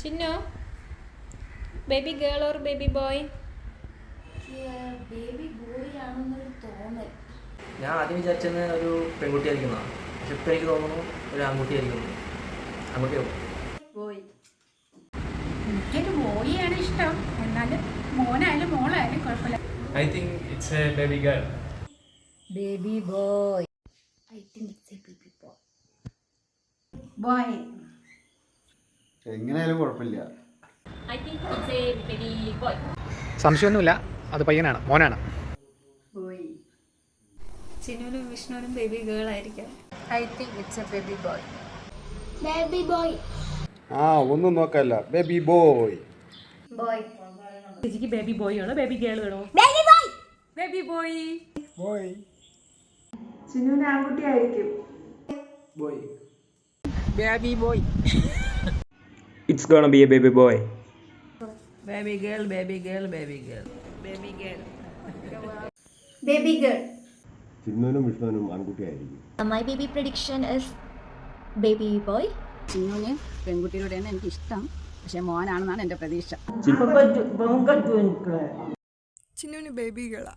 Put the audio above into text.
Chinnu, baby girl or baby boy? Baby boy ആണെന്നൊരു തോന്നൽ. ഞാൻ ആദ്യം വിചാരിച്ചത് ഒരു പെൺകുട്ടിയായിരിക്കുന്നതാണ്, പക്ഷെ ഇപ്പം എനിക്ക് തോന്നുന്നു ഒരു ആൺകുട്ടിയായിരിക്കുന്നു. ആൺകുട്ടിയോ? ബോയ്. എനിക്കൊരു ബോയിയാണ് ഇഷ്ടം, എന്നാലും മോനായാലും മോളായാലും കുഴപ്പമില്ല. I think it's a baby girl. Baby boy. I think it's a baby boy. Boy. എങ്ങനെയായാലും കുഴപ്പമില്ല. I think it's a baby boy. സംശയമൊന്നുമില്ല, അത് പയ്യനാണ്, മോനാണ്. ബോയ്. ചിന്നുവിനും വിഷ്ണുവിനും ബേബി ഗേൾ ആയിരിക്കാം. I think it's a baby boy. Baby boy. ഒന്നും നോക്കല്ല, ബേബി ബോയ്. ബോയ്. ചേച്ചിക്ക് ബേബി ബോയ് ആണോ ബേബി ഗേൾ ആണോ? Baby boy. Baby boy. Boy. ചിന്നുവിന് ആൺകുട്ടിയായിരിക്കും. Boy. Baby boy. It's gonna be a baby boy. Baby girl, baby girl, baby girl. Baby girl. Baby girl. ചിന്നുവിനും വിഷ്ണുവിനും ആൺകുട്ടിയായിരിക്കും. My baby prediction is baby boy. ചിന്നുവിന് പെൺകുട്ടിയോടെയാണ് എനിക്ക് ഇഷ്ടം, പക്ഷെ മോനാണെന്നാണ് എൻ്റെ പ്രതീക്ഷ. Papa, ചിന്നുവിന് ബേബി ഗേളാ.